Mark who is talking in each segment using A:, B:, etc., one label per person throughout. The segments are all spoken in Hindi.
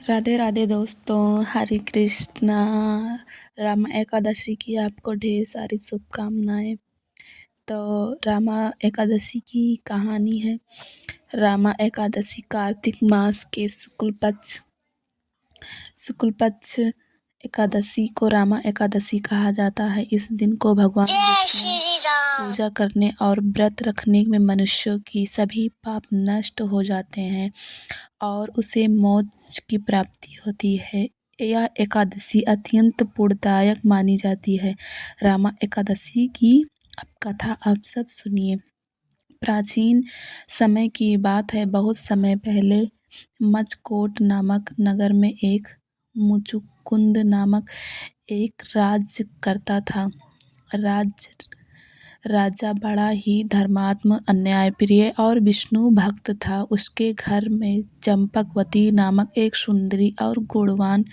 A: राधे राधे दोस्तों, हरे कृष्णा। रामा एकादशी की आपको ढेर सारी शुभकामनाएं। तो रामा एकादशी की कहानी है। रामा एकादशी कार्तिक मास के शुक्ल पक्ष एकादशी को रामा एकादशी कहा जाता है। इस दिन को भगवान विष्णु पूजा करने और व्रत रखने में मनुष्यों की सभी पाप नष्ट हो जाते हैं और उसे मोक्ष की प्राप्ति होती है। यह एकादशी अत्यंत पुण्यदायक मानी जाती है। रामा एकादशी की अब कथा आप सब सुनिए। प्राचीन समय की बात है। बहुत समय पहले मचकोट नामक नगर में एक मुचुकुंद नामक एक राज्य करता था। राजा बड़ा ही धर्मात्म, अन्यायप्रिय और विष्णु भक्त था। उसके घर में चंपकवती नामक एक सुंदरी और गुणवान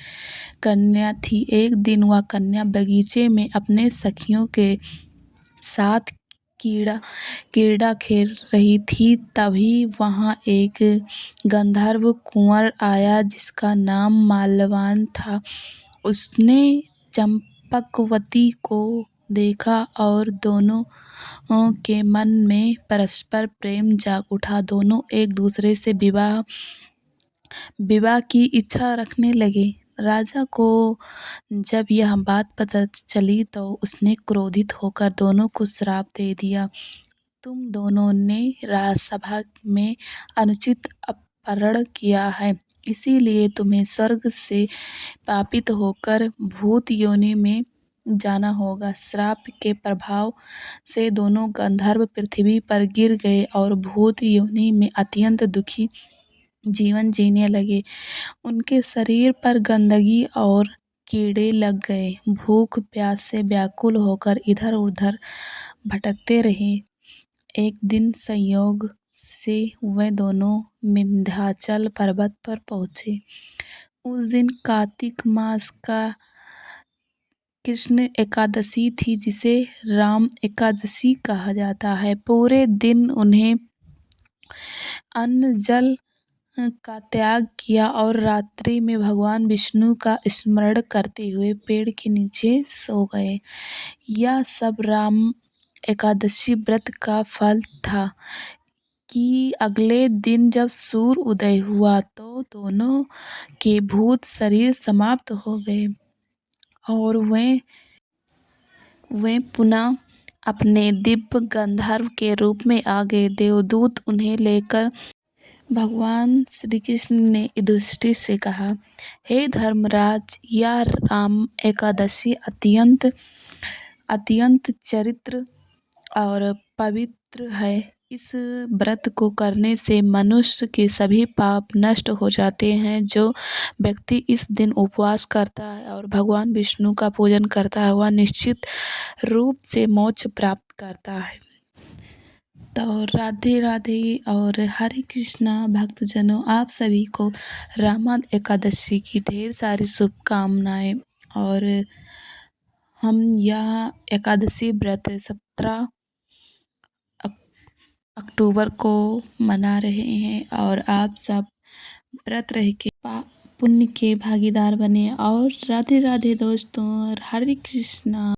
A: कन्या थी। एक दिन वह कन्या बगीचे में अपने सखियों के साथ क्रीड़ा खेल रही थी। तभी वहाँ एक गंधर्व कुंवर आया जिसका नाम माल्यवान था। उसने चंपकवती को देखा और दोनों के मन में परस्पर प्रेम जाग उठा। दोनों एक दूसरे से विवाह की इच्छा रखने लगे। राजा को जब यह बात पता चली तो उसने क्रोधित होकर दोनों को श्राप दे दिया। तुम दोनों ने राजसभा में अनुचित अपहरण किया है, इसीलिए तुम्हें स्वर्ग से पापित होकर भूत योनि में जाना होगा। श्राप के प्रभाव से दोनों गंधर्व पृथ्वी पर गिर गए और भूत योनि में अत्यंत दुखी जीवन जीने लगे। उनके शरीर पर गंदगी और कीड़े लग गए। भूख प्यास से व्याकुल होकर इधर उधर भटकते रहे। एक दिन संयोग से वे दोनों विंध्याचल पर्वत पर पहुँचे। उस दिन कार्तिक मास का कृष्ण एकादशी थी, जिसे राम एकादशी कहा जाता है। पूरे दिन उन्हें अन्न जल का त्याग किया और रात्रि में भगवान विष्णु का स्मरण करते हुए पेड़ के नीचे सो गए। यह सब राम एकादशी व्रत का फल था कि अगले दिन जब सूर्य उदय हुआ तो दोनों के भूत शरीर समाप्त हो गए और वे पुनः अपने दिव्य गंधर्व के रूप में आ गए। देवदूत उन्हें लेकर भगवान श्री कृष्ण ने युधिष्ठिर से कहा, हे धर्मराज, यह राम एकादशी अत्यंत चरित्र और पवित्र है। इस व्रत को करने से मनुष्य के सभी पाप नष्ट हो जाते हैं। जो व्यक्ति इस दिन उपवास करता है और भगवान विष्णु का पूजन करता है वह निश्चित रूप से मोक्ष प्राप्त करता है। तो राधे राधे और हरे कृष्णा भक्तजनों, आप सभी को रामा एकादशी की ढेर सारी शुभकामनाएं। और हम यह एकादशी व्रत 17 अक्टूबर को मना रहे हैं और आप सब व्रत रह के पुण्य के भागीदार बने। और राधे राधे दोस्तों, हरे कृष्णा।